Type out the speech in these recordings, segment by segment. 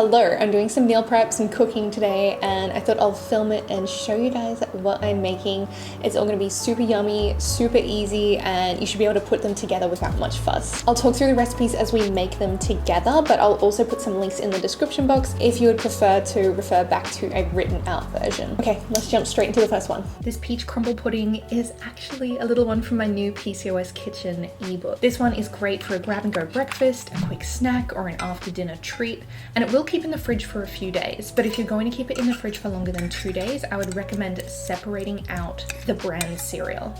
Hello, I'm doing some meal prep, some cooking today, and I thought I'll film it and show you guys what I'm making. It's all gonna be super yummy, super easy, and you should be able to put them together without much fuss. I'll talk through the recipes as we make them together, but I'll also put some links in the description box if you would prefer to refer back to a written out version. Okay, let's jump straight into the first one. This peach crumble pudding is actually a little one from my new PCOS Kitchen ebook. This one is great for a grab and go breakfast, a quick snack, or an after dinner treat, and it will keep in the fridge for a few days. But if you're going to keep it in the fridge for longer than 2 days, I would recommend separating out the bran cereal.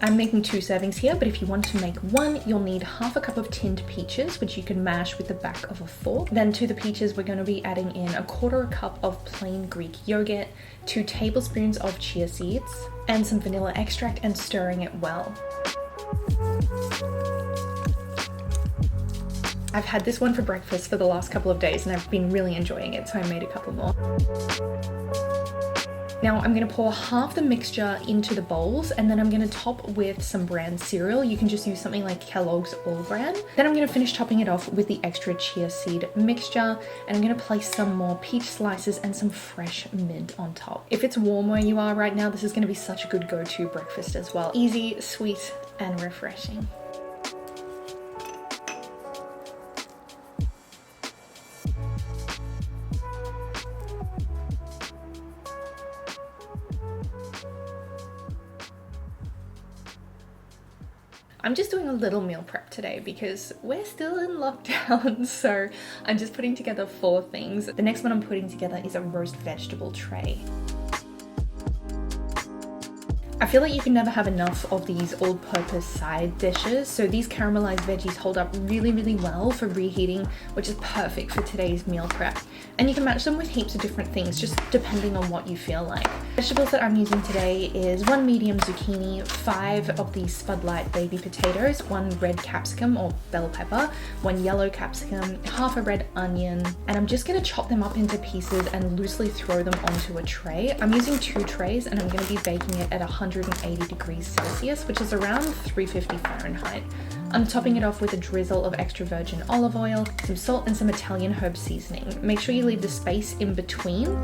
I'm making 2 servings here, but if you want to make one, you'll need half a cup of tinned peaches, which you can mash with the back of a fork. Then to the peaches, we're going to be adding in 1/4 cup of plain Greek yogurt, 2 tablespoons of chia seeds, and some vanilla extract, and stirring it well. I've had this one for breakfast for the last couple of days and I've been really enjoying it, so I made a couple more. Now I'm going to pour half the mixture into the bowls, and then I'm going to top with some bran cereal. You can just use something like Kellogg's All Bran. Then I'm going to finish topping it off with the extra chia seed mixture, and I'm going to place some more peach slices and some fresh mint on top. If it's warm where you are right now, this is going to be such a good go-to breakfast as well. Easy, sweet, and refreshing. I'm just doing a little meal prep today because we're still in lockdown, so I'm just putting together 4 things. The next one I'm putting together is a roast vegetable tray. I feel like you can never have enough of these all-purpose side dishes, so these caramelized veggies hold up really, really well for reheating, which is perfect for today's meal prep. And you can match them with heaps of different things, just depending on what you feel like. Vegetables that I'm using today is 1 medium zucchini, 5 of these Spud Light baby potatoes, 1 red capsicum or bell pepper, 1 yellow capsicum, half a red onion, and I'm just gonna chop them up into pieces and loosely throw them onto a tray. I'm using 2 trays and I'm gonna be baking it at 180 degrees Celsius, which is around 350 Fahrenheit. I'm topping it off with a drizzle of extra virgin olive oil, some salt, and some Italian herb seasoning. Make sure you leave the space in between.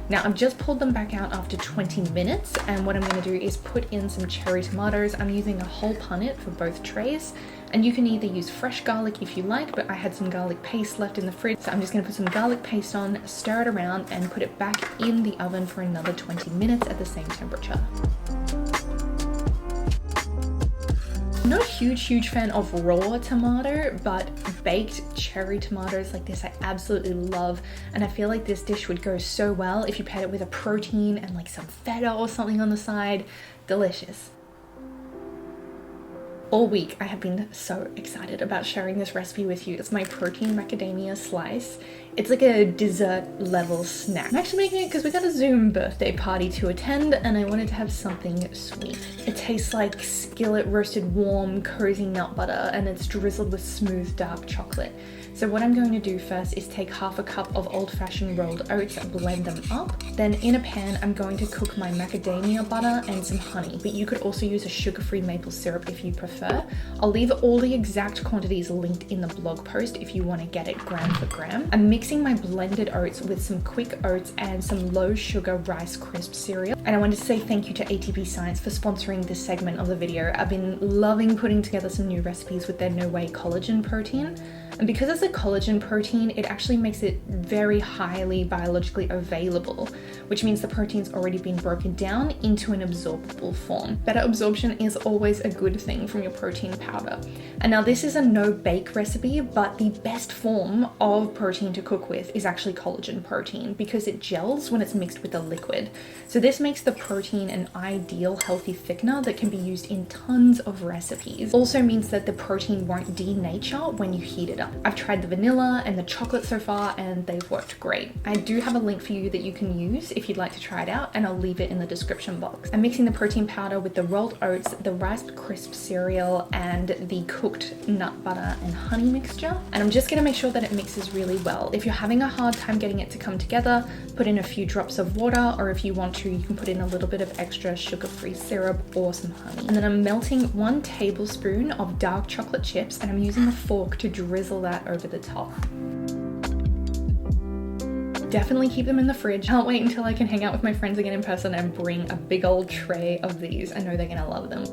Now I've just pulled them back out after 20 minutes, and what I'm going to do is put in some cherry tomatoes. I'm using a whole punnet for both trays, and you can either use fresh garlic if you like, but I had some garlic paste left in the fridge, so I'm just going to put some garlic paste on, stir it around, and put it back in the oven for another 20 minutes at the same temperature. I'm not a huge fan of raw tomato, but baked cherry tomatoes like this I absolutely love, and I feel like this dish would go so well if you paired it with a protein and like some feta or something on the side. Delicious. All week I have been so excited about sharing this recipe with you. It's my protein macadamia slice. It's like a dessert level snack. I'm actually making it because we got a Zoom birthday party to attend and I wanted to have something sweet. It tastes like skillet roasted warm cozy nut butter, and it's drizzled with smooth dark chocolate. So what I'm going to do first is take half a cup of old-fashioned rolled oats and blend them up. Then in a pan, I'm going to cook my macadamia butter and some honey, but you could also use a sugar-free maple syrup if you prefer. I'll leave all the exact quantities linked in the blog post if you want to get it gram for gram. I'm mixing my blended oats with some quick oats and some low sugar Rice Crisp cereal. And I wanted to say thank you to ATP Science for sponsoring this segment of the video. I've been loving putting together some new recipes with their No Whey collagen protein. And because it's a collagen protein, it actually makes it very highly biologically available, which means the protein's already been broken down into an absorbable form. Better absorption is always a good thing from your protein powder. And now this is a no-bake recipe, but the best form of protein to cook with is actually collagen protein because it gels when it's mixed with a liquid. So this makes the protein an ideal healthy thickener that can be used in tons of recipes. Also means that the protein won't denature when you heat it up. I've tried tried the vanilla and the chocolate so far and they've worked great. I do have a link for you that you can use if you'd like to try it out, and I'll leave it in the description box. I'm mixing the protein powder with the rolled oats, the Rice Crisp cereal, and the cooked nut butter and honey mixture. And I'm just gonna make sure that it mixes really well. If you're having a hard time getting it to come together, put in a few drops of water, or if you want to, you can put in a little bit of extra sugar-free syrup or some honey. And then I'm melting 1 tablespoon of dark chocolate chips, and I'm using a fork to drizzle that over the top. Definitely keep them in the fridge. Can't wait until I can hang out with my friends again in person and bring a big old tray of these. I know they're gonna love them.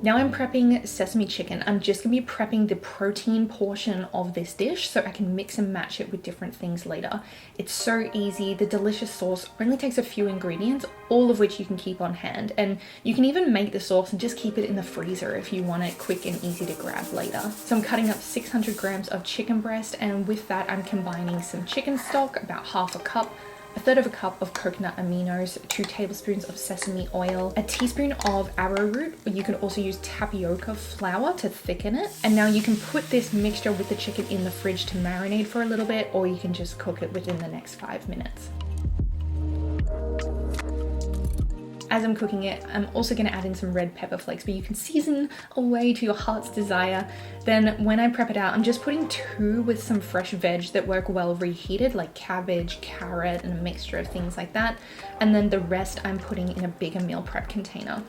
Now I'm prepping sesame chicken. I'm just gonna be prepping the protein portion of this dish so I can mix and match it with different things later. It's so easy. The delicious sauce only takes a few ingredients, all of which you can keep on hand. And you can even make the sauce and just keep it in the freezer if you want it quick and easy to grab later. So I'm cutting up 600 grams of chicken breast, and with that I'm combining some chicken stock, about half a cup, 1/3 cup of coconut aminos, 2 tablespoons of sesame oil, a teaspoon of arrowroot, or you can also use tapioca flour to thicken it. And now you can put this mixture with the chicken in the fridge to marinate for a little bit, or you can just cook it within the next 5 minutes. As I'm cooking it, I'm also going to add in some red pepper flakes, but you can season away to your heart's desire. Then when I prep it out, I'm just putting 2 with some fresh veg that work well reheated, like cabbage, carrot, and a mixture of things like that. And then the rest I'm putting in a bigger meal prep container.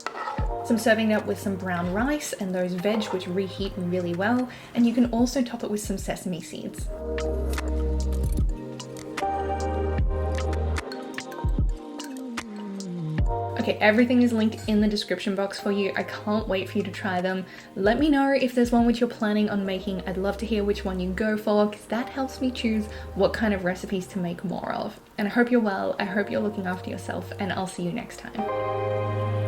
So I'm serving it up with some brown rice and those veg which reheat really well. And you can also top it with some sesame seeds. Okay, everything is linked in the description box for you. I can't wait for you to try them. Let me know if there's one which you're planning on making. I'd love to hear which one you go for, because that helps me choose what kind of recipes to make more of. And I hope you're well, I hope you're looking after yourself, and I'll see you next time.